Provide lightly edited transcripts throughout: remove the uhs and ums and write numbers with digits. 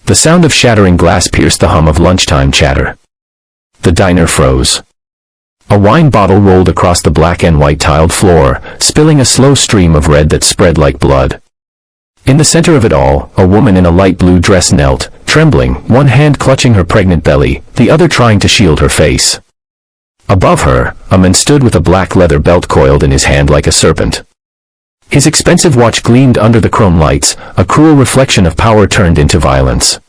The sound of shattering glass pierced the hum of lunchtime chatter. The diner froze. A wine bottle rolled across the black and white tiled floor, spilling a slow stream of red that spread like blood. In the center of it all, a woman in a light blue dress knelt, trembling, one hand clutching her pregnant belly, the other trying to shield her face. Above her, a man stood with a black leather belt coiled in his hand like a serpent. His expensive watch gleamed under the chrome lights, a cruel reflection of power turned into violence.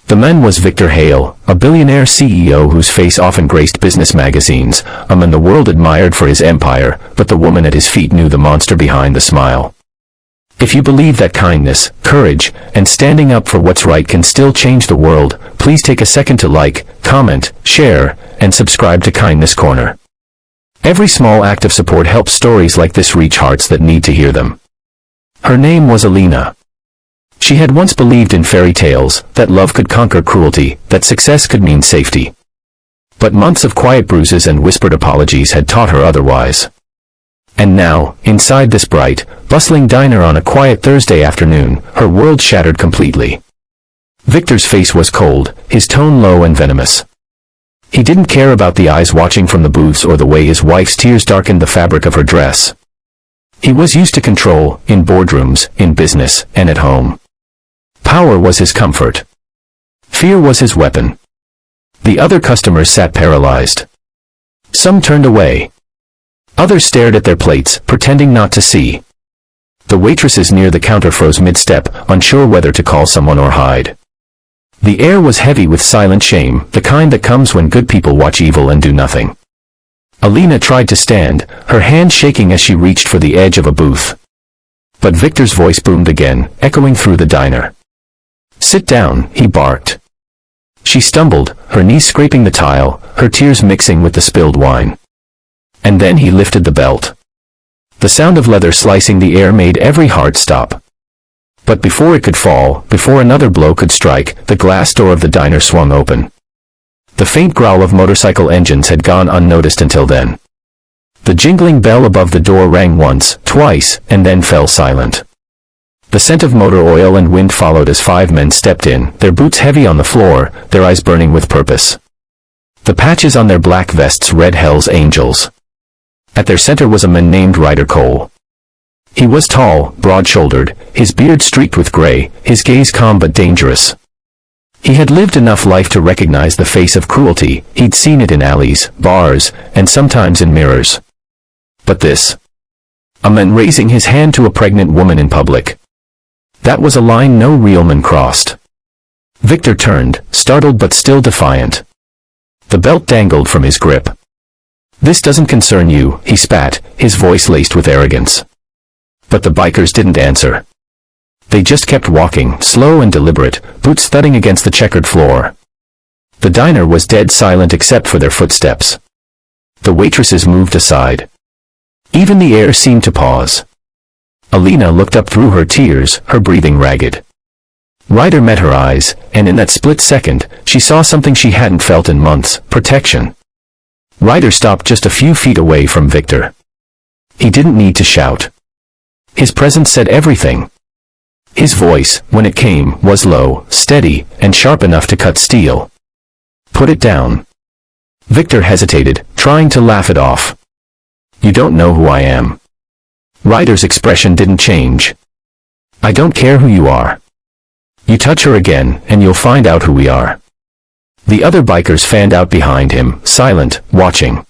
The man was Victor Hale, a billionaire CEO whose face often graced business magazines, a man the world admired for his empire, but the woman at his feet knew the monster behind the smile. If you believe that kindness, courage, and standing up for what's right can still change the world, please take a second to like, comment, share, and subscribe to Kindness Corner. Every small act of support helps stories like this reach hearts that need to hear them. Her name was Alina. She had once believed in fairy tales, that love could conquer cruelty, that success could mean safety. But months of quiet bruises and whispered apologies had taught her otherwise. And now, inside this bright, bustling diner on a quiet Thursday afternoon, her world shattered completely. Victor's face was cold, his tone low and venomous. He didn't care about the eyes watching from the booths or the way his wife's tears darkened the fabric of her dress. He was used to control, in boardrooms, in business, and at home. Power was his comfort. Fear was his weapon. The other customers sat paralyzed. Some turned away. Others stared at their plates, pretending not to see. The waitresses near the counter froze mid-step, unsure whether to call someone or hide. The air was heavy with silent shame, the kind that comes when good people watch evil and do nothing. Alina tried to stand, her hand shaking as she reached for the edge of a booth. But Victor's voice boomed again, echoing through the diner. "Sit down," he barked. She stumbled, her knees scraping the tile, her tears mixing with the spilled wine. And then he lifted the belt. The sound of leather slicing the air made every heart stop. But before it could fall, before another blow could strike, the glass door of the diner swung open. The faint growl of motorcycle engines had gone unnoticed until then. The jingling bell above the door rang once, twice, and then fell silent. The scent of motor oil and wind followed as 5 men stepped in, their boots heavy on the floor, their eyes burning with purpose. The patches on their black vests read Hell's Angels. At their center was a man named Ryder Cole. He was tall, broad-shouldered, his beard streaked with gray, his gaze calm but dangerous. He had lived enough life to recognize the face of cruelty, he'd seen it in alleys, bars, and sometimes in mirrors. But this? A man raising his hand to a pregnant woman in public. That was a line no real man crossed. Victor turned, startled but still defiant. The belt dangled from his grip. "This doesn't concern you," he spat, his voice laced with arrogance. But the bikers didn't answer. They just kept walking, slow and deliberate, boots thudding against the checkered floor. The diner was dead silent except for their footsteps. The waitresses moved aside. Even the air seemed to pause. Alina looked up through her tears, her breathing ragged. Ryder met her eyes, and in that split second, she saw something she hadn't felt in months: protection. Ryder stopped just a few feet away from Victor. He didn't need to shout. His presence said everything. His voice, when it came, was low, steady, and sharp enough to cut steel. "Put it down." Victor hesitated, trying to laugh it off. "You don't know who I am." Ryder's expression didn't change. "I don't care who you are. You touch her again, and you'll find out who we are." The other bikers fanned out behind him, silent, watching.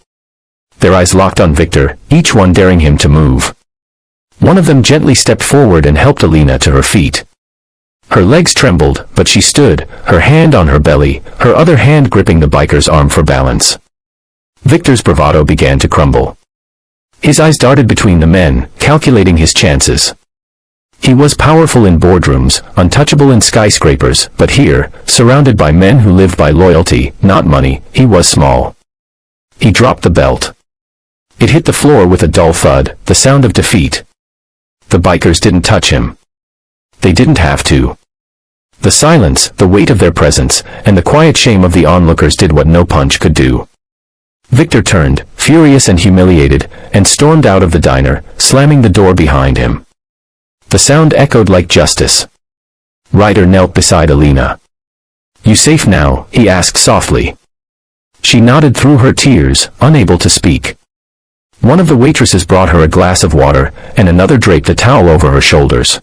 Their eyes locked on Victor, each one daring him to move. One of them gently stepped forward and helped Alina to her feet. Her legs trembled, but she stood, her hand on her belly, her other hand gripping the biker's arm for balance. Victor's bravado began to crumble. His eyes darted between the men, calculating his chances. He was powerful in boardrooms, untouchable in skyscrapers, but here, surrounded by men who lived by loyalty, not money, he was small. He dropped the belt. It hit the floor with a dull thud, the sound of defeat. The bikers didn't touch him. They didn't have to. The silence, the weight of their presence, and the quiet shame of the onlookers did what no punch could do. Victor turned, furious and humiliated, and stormed out of the diner, slamming the door behind him. The sound echoed like justice. Ryder knelt beside Alina. "You safe now?" he asked softly. She nodded through her tears, unable to speak. One of the waitresses brought her a glass of water, and another draped a towel over her shoulders.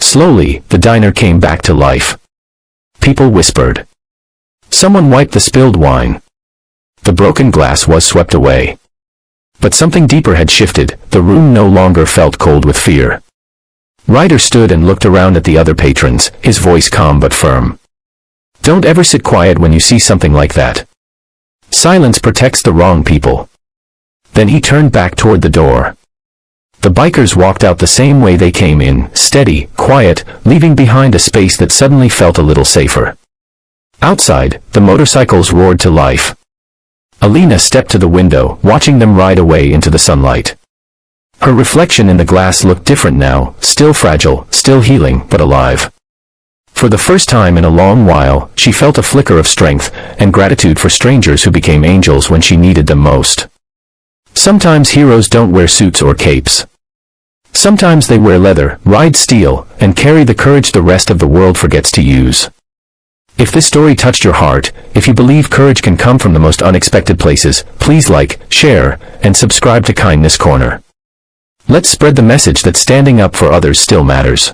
Slowly, the diner came back to life. People whispered. Someone wiped the spilled wine. The broken glass was swept away. But something deeper had shifted. The room no longer felt cold with fear. Ryder stood and looked around at the other patrons, his voice calm but firm. "Don't ever sit quiet when you see something like that. Silence protects the wrong people." Then he turned back toward the door. The bikers walked out the same way they came in, steady, quiet, leaving behind a space that suddenly felt a little safer. Outside, the motorcycles roared to life. Alina stepped to the window, watching them ride away into the sunlight. Her reflection in the glass looked different now, still fragile, still healing, but alive. For the first time in a long while, she felt a flicker of strength and gratitude for strangers who became angels when she needed them most. Sometimes heroes don't wear suits or capes. Sometimes they wear leather, ride steel, and carry the courage the rest of the world forgets to use. If this story touched your heart, if you believe courage can come from the most unexpected places, please like, share, and subscribe to Kindness Corner. Let's spread the message that standing up for others still matters.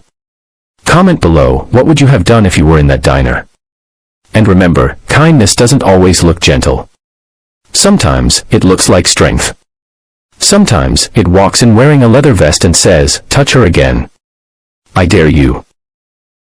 Comment below, what would you have done if you were in that diner? And remember, kindness doesn't always look gentle. Sometimes, it looks like strength. Sometimes, it walks in wearing a leather vest and says, "Touch her again. I dare you."